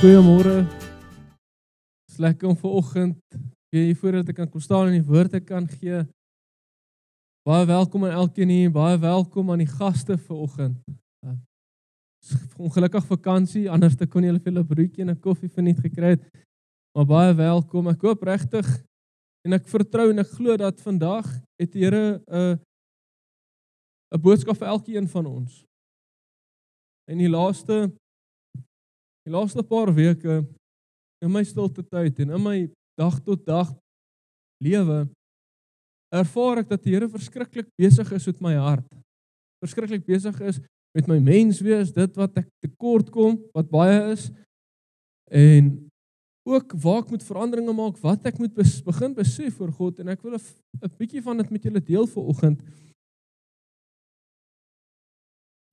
Goeiemôre. Het is lekker om vanoggend weer voordat ek kan kom staan en die woorde kan gee. Baie welkom aan elkeen hier, baie welkom aan die gaste vanoggend. Ongelukkig vakansie, anders kon julle vir 'n broodjie en 'n koffie verniet gekry het. Maar baie welkom. Ek hoop regtig en ek vertrou en ek glo dat vandag het die Here 'n boodskap vir elkeen van ons. En die laaste paar weke in my stilte tyd en in my dag tot dag lewe ervaar ek dat die Here verskriklik besig is met my hart. Verskriklik besig is met my menswees, dit wat ek tekort kom, wat baie is, en ook waar ek moet veranderinge maak, wat ek moet begin besef vir God, en ek wil 'n bietjie van dit met julle deel vanoggend.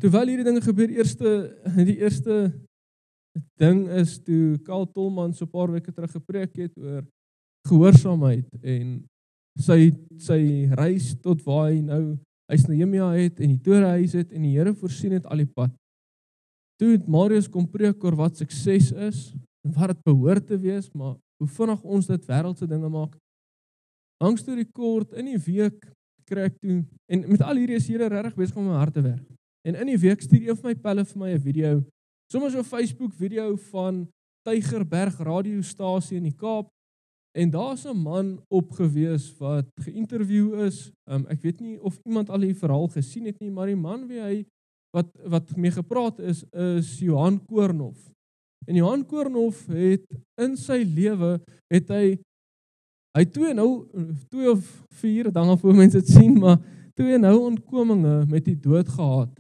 Terwyl hierdie dinge gebeur, die eerste ding is toe Karl Tolman so 'n paar weke terug gepreek het oor gehoorsaamheid en sy reis tot waar hy nou huis Nehemia het en die torehuis het en die Here voorsien het al die pad. Toe het Marius kom preek oor wat sukses is en wat dit behoort te wees, maar hoe vinnig ons dit wêreldse dinge maak. Lang storie kort, in die week kry ek toe, en met al hierdie is Here regtig besig om my hart te werk. En in die week stuur een van my pelle vir my 'n video, sommer so 'n Facebook video van Tygerberg radiostasie in die Kaap. En daar's 'n man opgewees wat geïnterview is. Ek weet nie of iemand al die verhaal gesien het nie, maar die man wie hy wat mee gepraat is Johan Koornhof. En Johan Koornhof het in sy lewe hy 2 of 4 dan voor mense dit sien, maar 2 ontkominge met die dood gehad.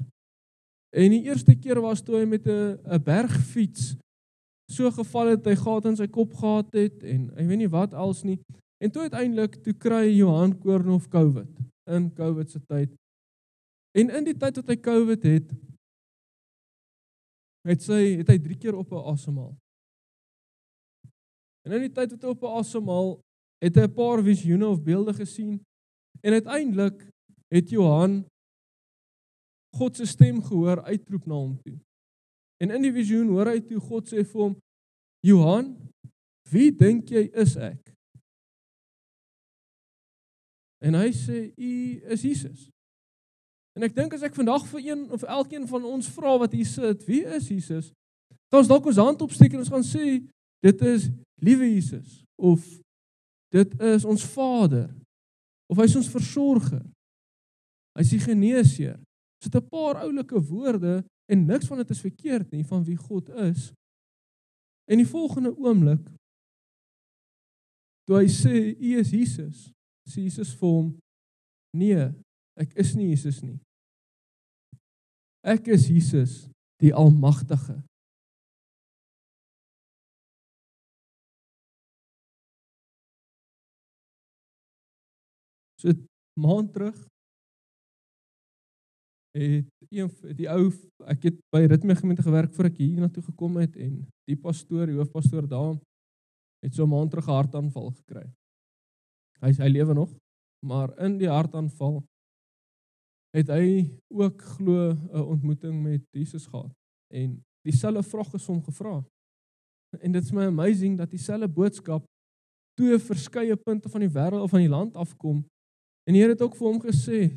En die eerste keer was toe hy met 'n bergfiets so geval het, hy gat in sy kop gehad het, en ek weet nie wat als nie. En toe uiteindelik, toe kry Johan Koornhof COVID, in COVID se tyd. En in die tyd wat hy COVID het hy 3 keer op 'n asemhaal. En in die tyd wat hy op 'n asemhaal, het hy 'n paar visioene of beelde gesien, en uiteindelik het Johan God se stem gehoor uitroep na hom toe. En in die visioen hoor hy toe God sê vir hom, Johan, wie dink jy is ek? En hy sê, U is Jesus. En ek dink as ek vandag vir een of elkeen van ons vra wat hier sit, wie is Jesus? Dan ons dalk ons hand opsteek en ons gaan sê, dit is liewe Jesus, of dit is ons Vader, of hy is ons versorger, hy is die geneesheer. Dit 'n paar oulike woorde, en niks van dit is verkeerd nie, van wie God is. En die volgende oomblik, toe hy sê, U is Jesus, sê Jesus vir hom, nee, ek is nie Jesus nie. Ek is Jesus, die Almagtige. So 'n maand terug, ek het by Ritme Gemeente gewerk voor ek hier na toe gekom het, en die hoofpastoor daar, het so 'n maand terug 'n hartaanval gekry. Hy lewe nog, maar in die hartaanval het hy ook glo 'n ontmoeting met Jesus gehad. En dieselfde vraag is hom gevra. En dit is my amazing dat dieselfde boodskap 2 verskeie punte van die wêreld of van die land afkom. En die Here het ook vir hom gesê,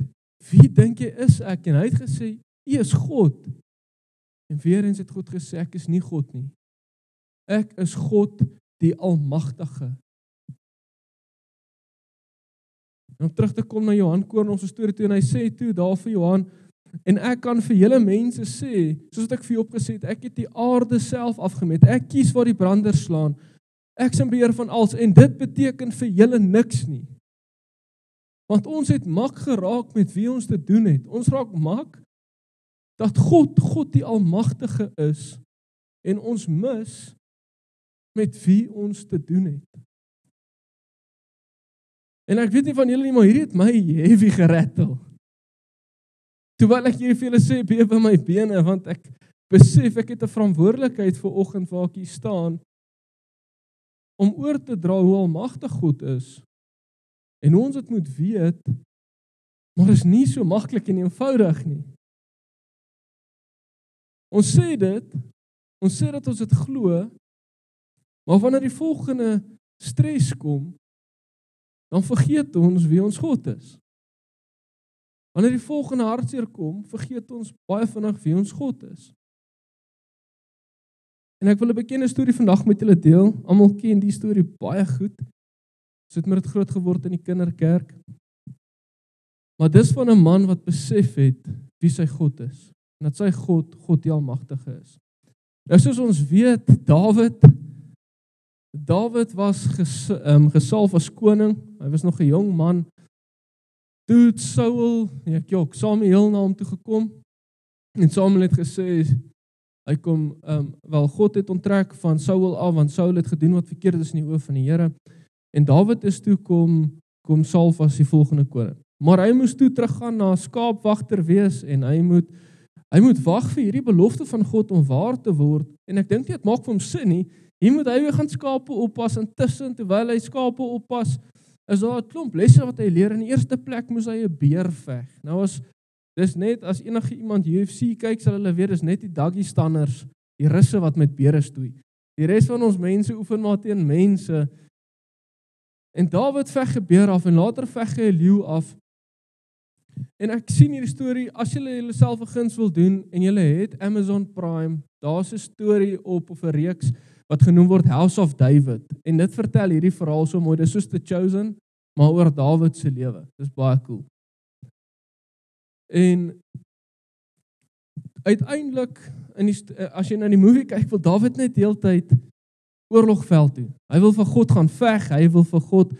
wie dink jy is ek? En hy het gesê, U is God. En weer eens het God gesê, ek is nie God nie. Ek is God die Almagtige. En om terug te kom na Johan Koornhof se storie toe, en hy sê toe daar vir Johan, en ek kan vir julle mense sê, soos wat ek vir jou opgesê het, ek het die aarde self afgemet, ek kies waar die branders slaan, ek is in beheer van alles, en dit beteken vir julle niks nie. Want ons het mak geraak met wie ons te doen het. Ons raak mak dat God die Almagtige is, en ons mis met wie ons te doen het. En ek weet nie van julle nie, maar hierdie het my heavy gerattel. Terwyl ek hierdie vir julle sê, bewe my bene, want ek besef, ek het 'n verantwoordelikheid vir oggend waar ek hier staan, om oor te dra hoe almagtig God is, en ons het moet weet, maar is nie so maklik en eenvoudig nie. Ons sê dat ons dit glo, Maar wanneer die volgende stres kom, dan vergeet ons wie ons God is. Wanneer die volgende hartseer kom, vergeet ons baie vinnig wie ons God is. En ek wil 'n bekende storie vandag met julle deel. Almal ken die storie baie goed. Ons het met dit groot geword in die kinderkerk. Maar dis van 'n man wat besef het wie sy God is. En dat sy God die Almagtige is. Nou soos ons weet, Dawid was gesalf as koning. Hy was nog 'n jong man. Toe het Samuel na hom toe gekom. En Samuel het gesê, hy kom, God het onttrek van Saul af, want Saul het gedoen wat verkeerd is in die oë van die Here. En Dawid is toe kom salf as die volgende koning. Maar hy moes toe teruggaan na skaapwagter wees en hy moet wag vir hierdie belofte van God om waar te word. En ek dink nie dit maak vir hom sin nie. Hier moet hy weer gaan skape oppas, intussen terwyl hy skape oppas, is daar 'n klomp lesse wat hy leer. In die eerste plek moes hy 'n beer veg. Nou dis net as enige iemand UFC kyk, sal hulle weet, dis net die Dagestanders, die russe wat met beere stoei. Die res van ons mense oefen maar teen mense. En Dawid veg 'n beer af en later veg hy 'n leeu af. En ek sien hierdie storie, as julle julleself 'n guns wil doen en julle het Amazon Prime, daar's 'n storie op of 'n reeks wat genoem word House of David. En dit vertel hierdie verhaal so mooi, dis soos The Chosen, maar oor Dawid se lewe. Dis baie cool. En uiteindelik, as jy na die movie kyk, wil Dawid net deeltyd oorlogveld toe. Hy wil vir God gaan veg, hy wil vir God,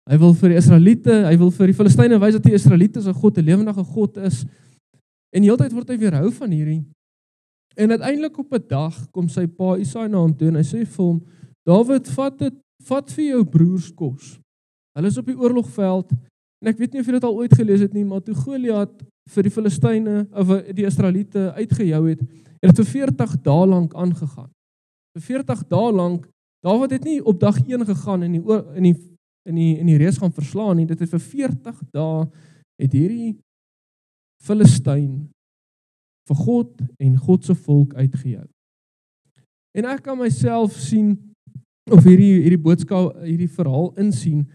hy wil vir die Israeliete, hy wil vir die Filistyne wys dat die Israeliete se God 'n lewendige God is. En heeltyd word hy weerhou van hierdie. En uiteindelik op 'n dag kom sy pa Isaai na hom toe en hy sê vir hom, Dawid, vat vir jou broers kos. Hulle is op die oorlogveld. En ek weet nie of jy dit al ooit gelees het nie, maar toe Goliat vir die Filistyne of die Israeliete uitgejou het, het dit vir 40 dae lank aangegaan. Vir 40 dae lank, Dawid het nie op dag 1 gegaan en die reus gaan verslaan nie. Dit het vir 40 dae het hierdie Filistyn vir God en God se volk uitgejou. En ek kan myself sien of hierdie boodskap, hierdie verhaal insien.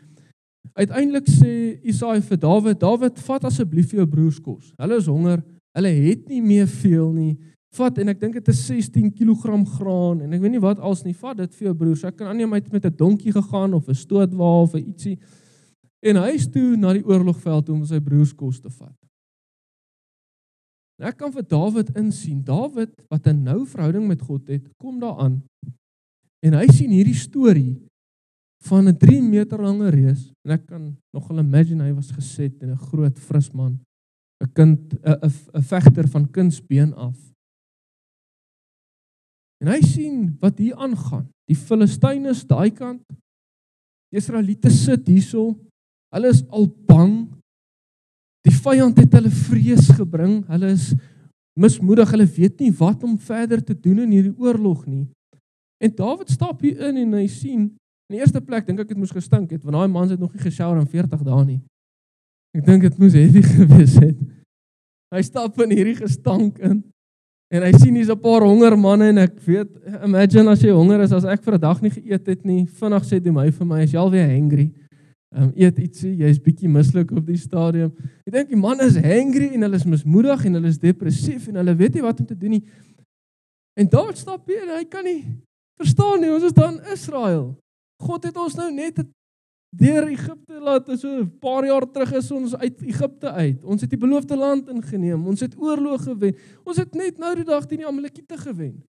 Uiteindelik sê Isaai vir Dawid, vat asseblief vir jou broers kos. Hulle is honger, hulle het nie meer veel nie. Vat, en ek dink dit is 16 kg graan, en ek weet nie wat als nie, vat dit vir jou broers. Ek kan aanneem hy het met 'n donkie gegaan, of 'n stootwa, of 'n ietsie. En hy is toe na die oorlogveld om sy broers kos te vat. En ek kan vir Dawid insien, Dawid, wat 'n nou verhouding met God het, kom daaraan, en hy sien hierdie storie, van 'n 3 meter lange reus, en ek kan nogal imagine, hy was geset en 'n groot fris man, 'n vegter van kindsbeen af. En hy sien wat hier aangaan, die Filistyne is daai kant, die Israeliete sit hierso, hulle is al bang, die vyand het hulle vrees gebring, hulle is mismoedig, hulle weet nie wat om verder te doen in hierdie oorlog nie. En Dawid stap hier in en hy sien, in die eerste plek dink ek het moes gestink het, want daai man het nog nie geshower in 40 dae nie. Ek dink dit moes heavy gewees het. Hy stap in hierdie gestank in, en hy sien hier's 'n paar honger manne, en ek weet, imagine as jy honger is, as ek vir 'n dag nie geëet het nie, vinnig sê die my vir my, is jy alweer hangry, eet ietsie, jy is bietjie mislik op die stadium. Ek dink die man is hangry, en hulle is mismoedig, en hulle is depressief, en hulle weet nie wat om te doen nie. En daar stap hy, en hy kan nie verstaan nie, ons is daar in Israel. God het ons nou net deur Egipte laat, so 'n paar jaar terug is ons uit Egipte uit. Ons het die beloofde land ingeneem, ons het oorlog gewen. Ons het net nou die dag teen die Amalekiete gewen.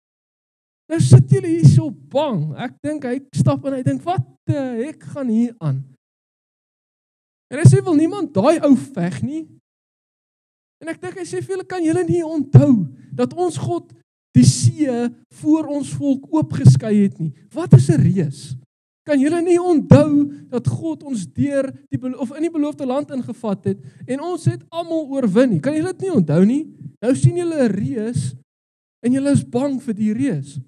Nou sit julle hier so bang. Ek dink hy stap en hy dink, wat die hek gaan hier aan? En hy sê, wil niemand daai ou veg nie? En ek dink hy sê vir julle, kan julle nie onthou dat ons God die see voor ons volk oopgeskei het nie? Wat is 'n reus? Kan julle nie onthou dat God ons deur in die beloofde land ingevat het en ons het almal oorwin nie? Kan julle dit nie onthou nie? Nou sien julle 'n reus en julle is bang vir die reus.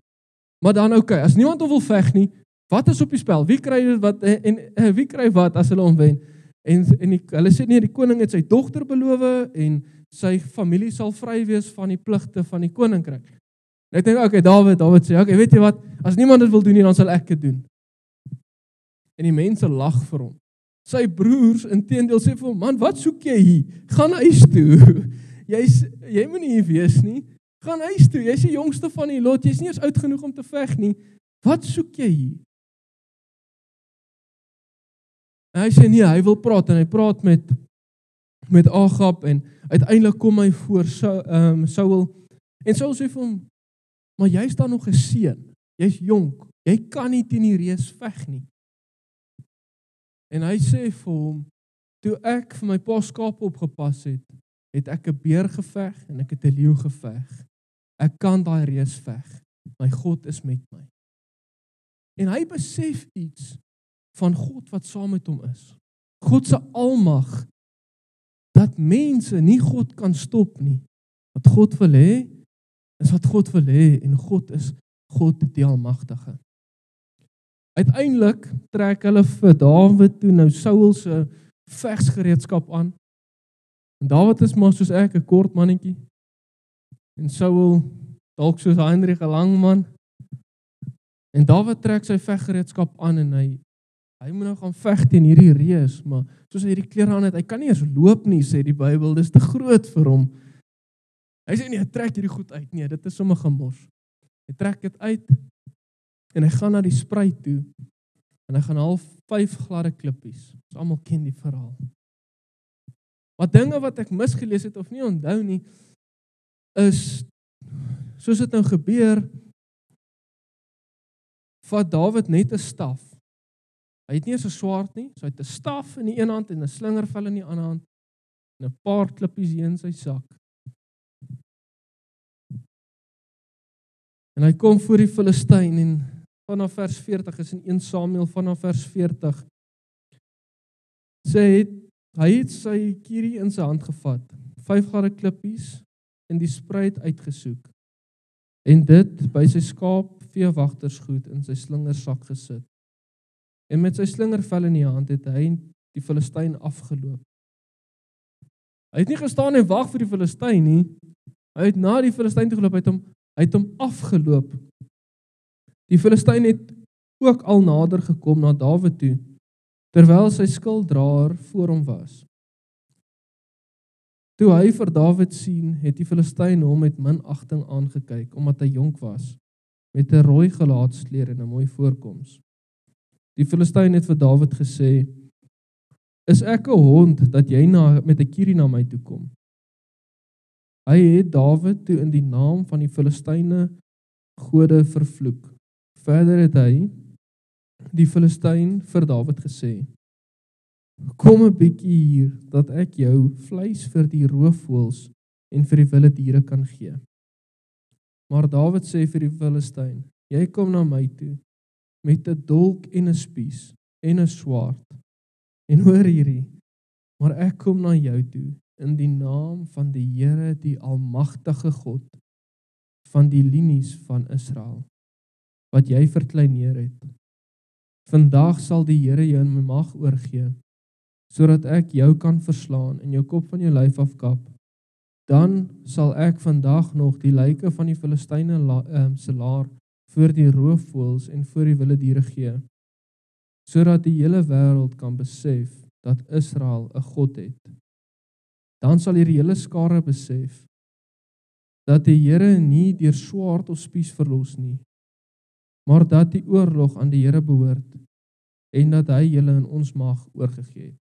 Maar dan as niemand wil veg nie, wat is op die spel? Wie kry wat en wie kry wat as hulle hom wen? En hulle sê nee, die koning het sy dogter beloof en sy familie sal vry wees van die pligte van die koninkryk. En ek dink, okay, Dawid sê, okay, weet jy wat, as niemand dit wil doen nie, dan sal ek dit doen. En die mense lag vir hom. Sy broers, inteendeel, sê vir hom, man, wat soek jy hier? Gaan huis toe. Jy moet nie hier wees nie. Gaan huis toe, jy's die jongste van die lot, jy's nie eens oud genoeg om te veg nie. Wat soek jy hier? En hy sê nee, hy wil praat, en hy praat met Agab, en uiteindelik kom hy voor Saul, en Saul sê vir hom, maar jy's dan nog 'n seun, jy's jonk, jy kan nie teen die reus veg nie. En hy sê vir hom, toe ek vir my pa skape opgepas het ek 'n beer geveg, en ek het 'n leeu geveg. Ek kan daai reus veg, my God is met my. En hy besef iets van God wat saam met hom is. God se almag, dat mense nie God kan stop nie. Wat God wil hê, is wat God wil hê, en God is God die Almagtige. Uiteindelik trek hulle vir Dawid toe nou Saul se vegsgereedskap aan. En Dawid is maar soos ek, 'n kort mannetjie. En Saul dalk soos Heinrich 'n lang man. En Dawid trek sy veggereedskap aan en hy moet nou gaan veg teen hierdie reus, maar soos hy hierdie klere aan het, hy kan nie eens loop nie, sê die Bybel, dis te groot vir hom. Hy sê nie, hy trek hierdie goed uit, nee, dit is sommer gemors. Hy trek dit uit, en hy gaan na die spruit toe, en hy gaan haal 5 gladde klippies. Ons almal ken die verhaal. Maar dinge wat ek misgelees het, of nie onthou nie, is, soos dit nou gebeur, vat Dawid net 'n staf. Hy het nie eens 'n swaard nie, so hy het 'n staf in die een hand en 'n slingervel in die ander hand en 'n paar klippies hier in sy sak. En hy kom voor die Filistyn en vanaf vers 40 is in 1 Samuel vanaf vers 40 sê hy het sy kierie in sy hand gevat, 5 gladde klippies in die spruit uitgesoek en dit by sy skaapveewagtersgoed in sy slingersak gesit. En met sy slingervel in die hand het hy die Filistyn afgeloop. Hy het nie gestaan en wag vir die Filistyn nie. Hy het na die Filistyn toe geloop, hy het hom afgeloop. Die Filistyn het ook al nader gekom na Dawid toe, terwyl sy skilddraer voor hom was. Toe hy vir Dawid sien, het die Filistyn hom met minagting aangekyk, omdat hy jonk was, met 'n rooi gelaatskleur en 'n mooi voorkoms. Die Filistyn het vir Dawid gesê, is ek 'n hond dat jy met 'n kierie na my toe kom? Hy het Dawid toe in die naam van die Filistyne gode vervloek. Verder het hy die Filistyn vir Dawid gesê, kom 'n bietjie hier, dat ek jou vleis vir die roofvoëls en vir die wilde diere kan gee. Maar Dawid sê vir die Filistyn, jy kom na my toe, met 'n dolk en 'n spies en 'n swaard. En hoor hierdie, maar ek kom na jou toe in die naam van die Here, die Almagtige God, van die linies van Israel, wat jy verkleineer het. Vandag sal die Here jou in my mag oorgee, sodat ek jou kan verslaan en jou kop van jou lyf afkap. Dan sal ek vandag nog die lyke van die Filistyne se laar voor die roofvoëls en voor die wilde diere gee, sodat die hele wêreld kan besef dat Israel 'n God het. Dan sal hierdie hele skare besef dat die Here nie deur swaard of spies verlos nie, maar dat die oorlog aan die Here behoort en dat hy julle in ons mag oorgegee het.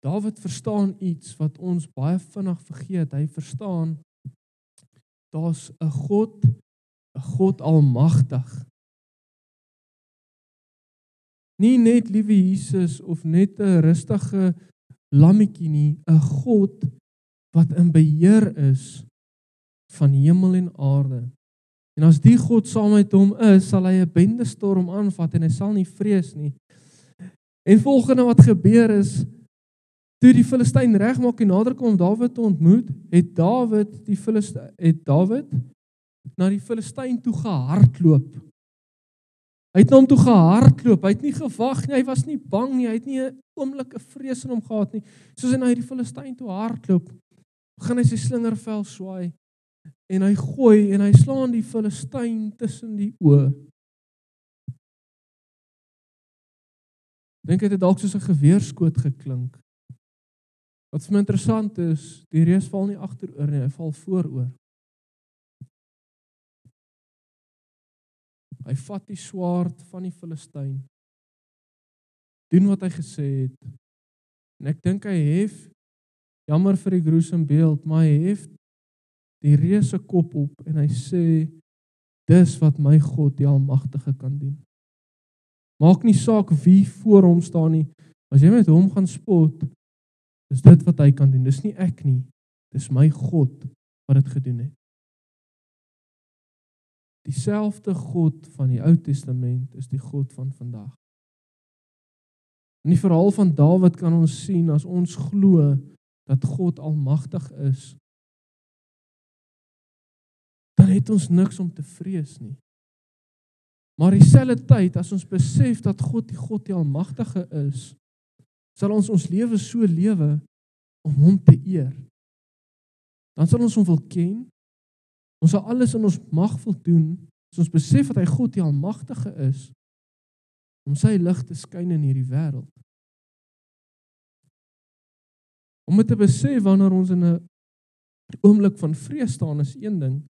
Dawid verstaan iets wat ons baie vinnig vergeet. Hy verstaan, daar's 'n God almagtig. Nie net liewe Jesus of net 'n rustige lammetjie nie, 'n God wat in beheer is van hemel en aarde. En as die God saam met hom is, sal hy 'n bendestorm aanvat en hy sal nie vrees nie. En volgende wat gebeur is, toe die Filistyn regmaak en nader kom om Dawid te ontmoet, het Dawid na die Filistyn toe gehardloop. Hy het na hom toe gehardloop, hy het nie gewag nie, hy was nie bang nie, hy het nie 'n oomblik 'n vrees in hom gehad nie. Soos hy na die Filistyn toe hardloop, begin hy sy slingervel swaai. en hy gooi en hy slaan die Filistyn tussen die oë. Dink dit dalk soos 'n geweerskoot geklink. Wat vir my interessant is, die reus val nie agteroor nie, hy val vooroor. Hy vat die swaard van die Filistyn, doen wat hy gesê het, en ek dink hy hef, jammer vir die gruesome beeld, maar hy hef die reus se kop op, en hy sê, dis wat my God, die Almagtige, kan doen. Maak nie saak wie voor hom staan nie, as jy met hom gaan spot, is dit wat hy kan doen, dis nie ek nie, dis my God, wat dit gedoen het. Dieselfde God van die Ou Testament is die God van vandag. In die verhaal van Dawid kan ons sien, as ons glo dat God almagtig is, dan het ons niks om te vrees nie. Maar dieselfde tyd, as ons besef dat God die almagtige is, sal ons ons lewe so lewe om hom te eer. Dan sal ons hom wil ken, ons sal alles in ons mag wil doen, as ons besef dat hy God die almagtige is, om sy lig te skyn in hierdie wêreld. Om dit te besef wanneer ons in 'n oomblik van vrees staan is een ding,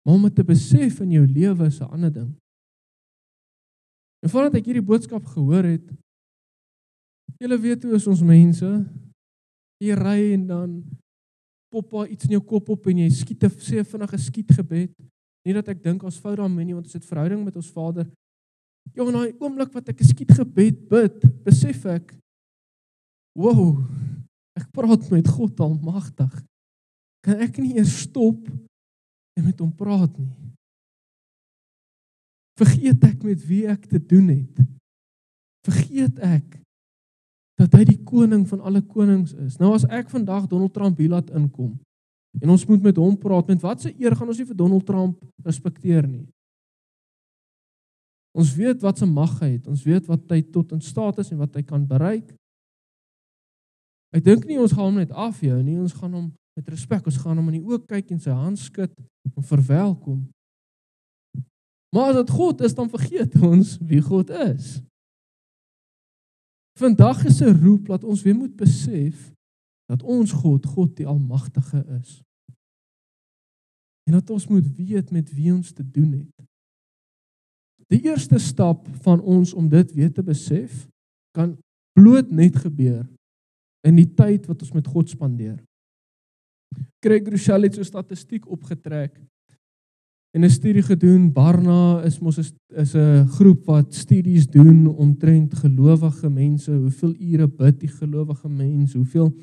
maar om dit te besef in jou lewe is 'n ander ding. En voordat ek hierdie boodskap gehoor het, julle weet hoe is ons mense, jy ry en dan pop daar iets in jou kop op en jy sê vinnig 'n skietgebed. Nie dat ek dink ons fout daarmee nie, want ons het verhouding met ons Vader. Ja, in daai oomblik wat ek 'n skietgebed bid, besef ek, wow, ek praat met God almagtig. Kan ek nie eers stop en met hom praat nie? Vergeet ek met wie ek te doen het? Vergeet ek dat hy die koning van alle konings is? Nou as ek vandag Donald Trump hier laat inkom, en ons moet met hom praat, met wat se eer gaan ons nie vir Donald Trump respekteer nie? Ons weet wat se mag hy het, ons weet wat hy tot in staat is en wat hy kan bereik. Ek dink nie ons gaan hom net afhou nie, ons gaan hom met respek, ons gaan hom in die oë kyk en sy hand skud en verwelkom. Maar as dit God is, dan vergeet ons wie God is. Vandag is 'n roep dat ons weer moet besef dat ons God die Almagtige is. En dat ons moet weet met wie ons te doen het. Die eerste stap van ons om dit weer te besef, kan bloot net gebeur in die tyd wat ons met God spandeer. Craig Rochelle het so statistiek opgetrek en 'n studie gedoen. Barna is 'n groep wat studies doen omtrent gelowige mense, hoeveel ure bid die gelowige mens, hoeveel.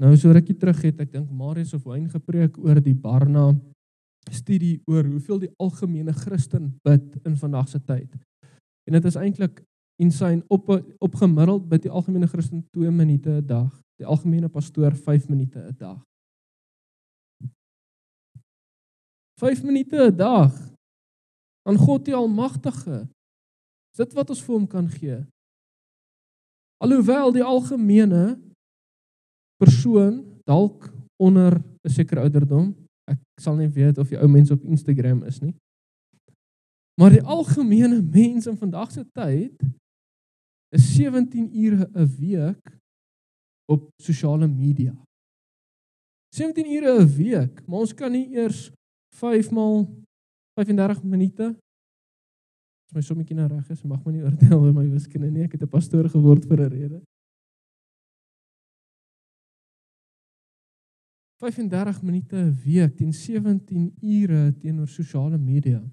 Nou so rukkie terug het ek dink Marius of Wyn gepreek oor die Barna studie oor hoeveel die algemene Christen bid in vandag se tyd. En dit is eintlik insane, op gemiddeld bid die algemene Christen 2 minute 'n dag, die algemene pastoor 5 minute 'n dag. 5 minute 'n dag aan God die Almagtige. Is dit wat ons vir hom kan gee? Alhoewel die algemene persoon dalk onder 'n sekere ouderdom, ek sal nie weet of die ou mense op Instagram is nie, maar die algemene mens in vandag se tyd is 17 ure 'n week op sosiale media. 17 ure 'n week, maar ons kan nie eers 5 maal 35 minute, as my sommetjie nou reg is, mag my nie oordeel oor my wiskunde nie, ek het 'n pastoor geword vir 'n rede. 35 minute 'n week teen 17 ure teenoor sosiale media.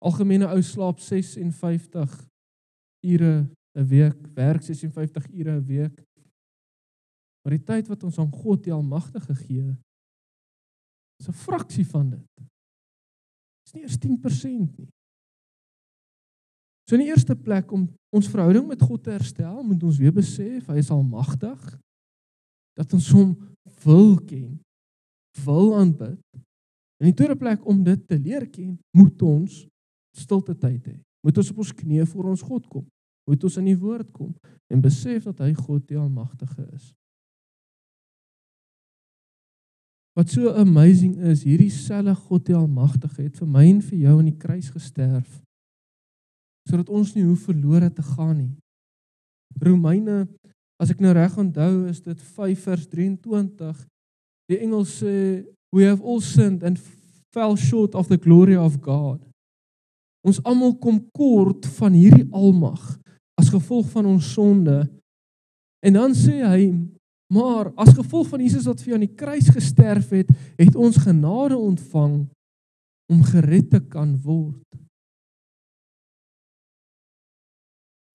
Algemene ou slaap 56 ure 'n week, werk 56 ure 'n week. Maar die tyd wat ons aan God die Almagtige gee, is 'n fraksie van dit. Dis nie eers 10% nie. So in die eerste plek, om ons verhouding met God te herstel, moet ons weer besef, hy is almagtig, dat ons hom wil ken, wil aanbid. In die tweede plek, om dit te leer ken, moet ons stilte tyd hê. Moet ons op ons knieë voor ons God kom. Moet ons in die woord kom en besef dat hy God die Almagtige is. Wat so amazing is, hierdie selfe God die Almagtige het vir my en vir jou aan die kruis gesterf, sodat ons nie hoef verlore te gaan nie. Romeine, as ek nou reg onthou, is dit 5 vers 23. Die Engels sê, we have all sinned and fell short of the glory of God. Ons almal kom kort van hierdie almag as gevolg van ons sonde. En dan sê hy, maar as gevolg van Jesus wat vir jou aan die kruis gesterf het, het ons genade ontvang om gered te kan word.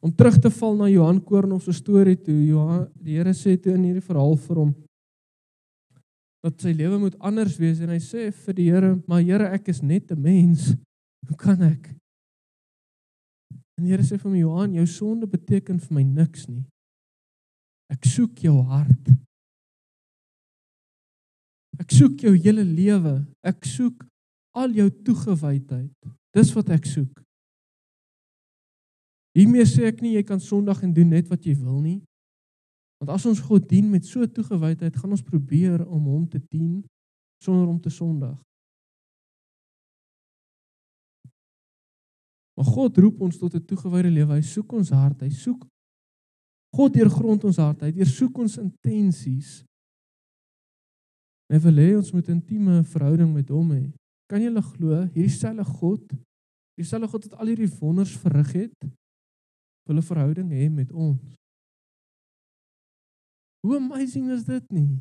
Om terug te val na Johan Koornhof se storie toe, die Here sê toe in hierdie verhaal vir hom, dat sy lewe moet anders wees, en hy sê vir die Here, maar Here, ek is net 'n mens, hoe kan ek? En die Here sê vir my, Johan, jou sonde beteken vir my niks nie. Ek soek jou hart. Ek soek jou hele lewe. Ek soek al jou toegewydheid. Dis wat ek soek. Hiermee sê ek nie, jy kan sondig en doen net wat jy wil nie. Want as ons God dien met so toegewydheid, gaan ons probeer om hom te dien, sonder om te sondig. Maar God roep ons tot 'n toegewyde lewe. Hy soek ons hart. Hy soek God deurgrond ons hart. Hy deursoek ons intensies. Hy wil hê ons moet 'n intieme verhouding met hom hê. Kan jy glo, hierdie selfe God wat al hierdie wonders verrig het, wil 'n verhouding hê met ons. Hoe amazing is dit nie?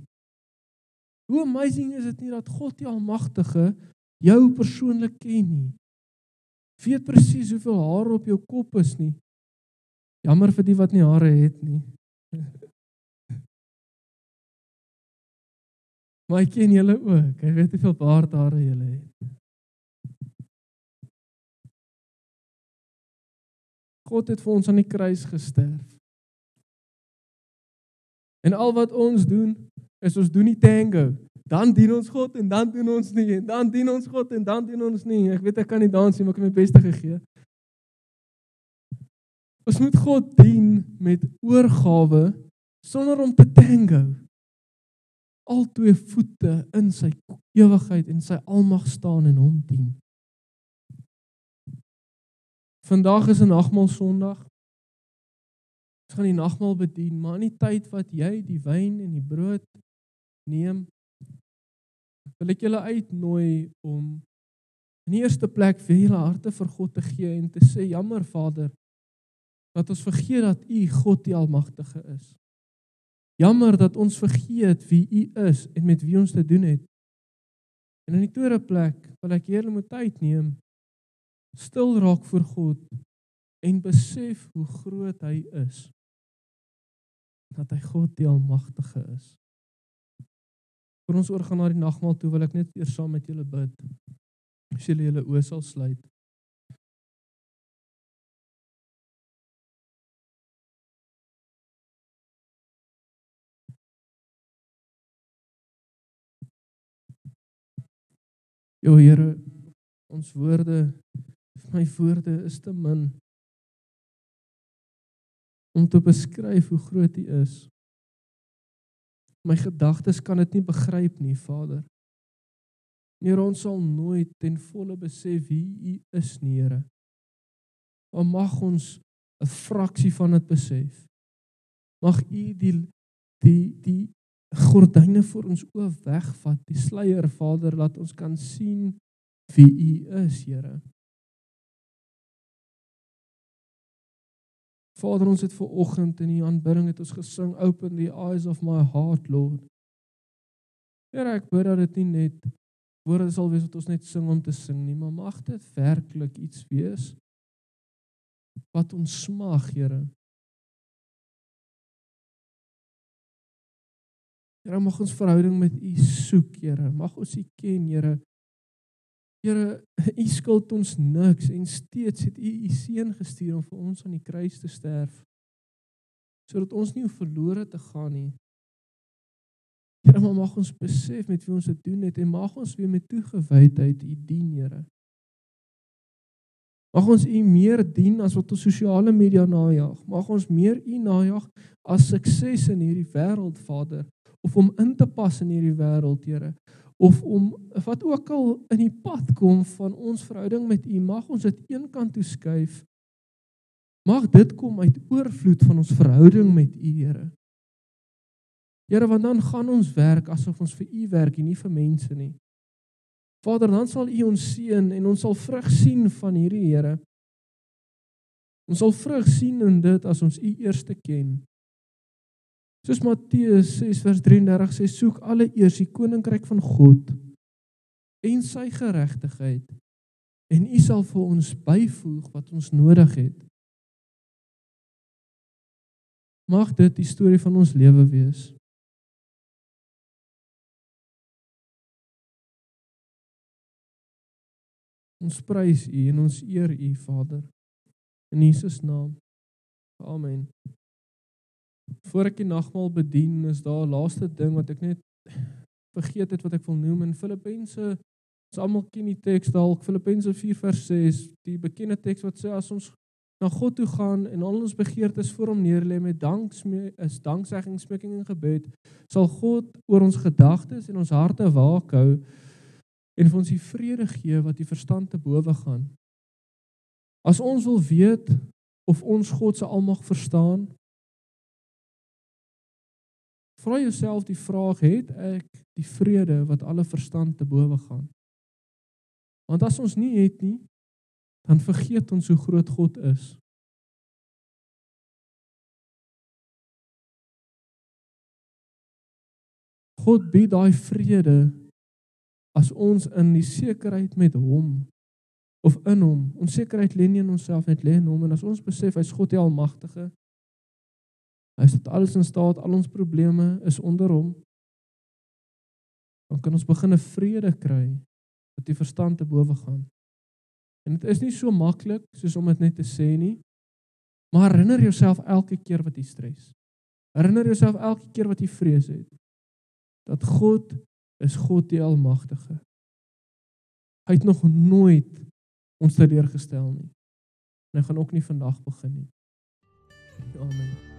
Hoe amazing is dit nie dat God die Almagtige jou persoonlik ken nie? Weet presies hoeveel hare op jou kop is nie. Jammer vir die wat nie hare het nie. Maar hy ken julle ook. Hy weet hoeveel baardhare julle het. God het vir ons aan die kruis gesterf. En al wat ons doen, is ons doen die tango. Dan dien ons God en dan doen ons nie. En dan dien ons God en dan doen ons nie. Ek weet ek kan nie dans nie, maar ek het my beste gegee. Ons moet God dien met oorgawe, sonder om te tango. Al twee voete in sy ewigheid en sy almag staan en hom dien. Vandag is 'n nagmaal Sondag. Ons gaan die nagmaal bedien, maar in die tyd wat jy die wyn en die brood neem, wil ek julle uitnooi om in die eerste plek vir julle harte vir God te gee en te sê, jammer Vader, dat ons vergeet dat U God die Almagtige is. Jammer dat ons vergeet wie U is en met wie ons te doen het. En in die tweede plek wil ek julle moet tyd neem, stil raak voor God en besef hoe groot hy is. Dat hy God die Almagtige is. Voor ons oorgaan na die nagmaal toe, wil ek net eers saam met julle bid. As julle julle oë sal sluit. Jo Here, ons woorde, my woorde is te min om te beskryf hoe groot U is. My gedagtes kan dit nie begryp nie, Vader. Here, ons sal nooit ten volle besef wie U is nie, Here. Maar mag ons 'n fraksie van dit besef. Mag U die gordyne voor ons oë wegvat, die sluier, Vader, laat ons kan sien wie U is, Here. Vader, ons het vanoggend in die aanbidding het ons gesing, open the eyes of my heart, Lord. Here, ek bid dat dit nie net woorde sal wees wat ons net sing om te sing nie, maar mag dit werklik iets wees wat ons smag, Here. Here, mag ons verhouding met U soek, Here. Mag ons U ken, Here. Here, U skuld ons niks en steeds het U seun gestuur om vir ons aan die kruis te sterf, sodat ons nie hoef verlore te gaan nie. Here, maar mag ons besef met wie ons dit doen het en mag ons weer met toegewydheid U dien, Here. Mag ons U meer dien as wat ons sosiale media najag. Mag ons meer U najag as sukses in hierdie wêreld, Vader, of om in te pas in hierdie wêreld, Here. of om wat ook al in die pad kom van ons verhouding met U, mag ons dit eenkant toe skuif. Mag dit kom uit oorvloed van ons verhouding met U, Here. Here, want dan gaan ons werk asof ons vir U werk en nie vir mense nie. Vader, dan sal U ons seën en ons sal vrug sien van hierdie, Here. Ons sal vrug sien in dit as ons U eerste ken. Soos Matteus 6 vers 33 sê, soek alle eers die koninkryk van God en sy geregtigheid en U sal vir ons byvoeg wat ons nodig het. Mag dit die storie van ons lewe wees. Ons prys U en ons eer U, Vader. In Jesus naam. Amen. Voor ek die nagmaal bedien, is daar 'n laaste ding wat ek net vergeet het wat ek wil noem. In Filippense, ons almal ken die teks dalk, Filippense 4 vers 6, die bekende teks wat sê, as ons na God toe gaan en al ons begeertes voor hom neerlê met danksegging, smeking en gebed, sal God oor ons gedagtes en ons harte waak hou en vir ons die vrede gee wat die verstand te bowe gaan. As ons wil weet of ons God se almag verstaan, vra jouself die vraag, het ek die vrede wat alle verstand te bowe gaan? Want as ons nie het nie, dan vergeet ons hoe groot God is. God bied daai vrede as ons in die sekerheid met hom, of in hom, ons sekerheid lê nie in onsself, net lê in hom, en as ons besef, hy is God die Almagtige, hy is tot alles in staat, al ons probleme is onder hom, dan kan ons begin 'n vrede kry, wat die verstand te bowe gaan. En dit is nie so maklik, soos om dit net te sê nie, maar herinner jouself elke keer wat jy stres. Herinner jouself elke keer wat jy vrees het, dat God is God die Almagtige. Hy het nog nooit ons teleurgestel nie. En hy gaan ook nie vandag begin nie. Amen.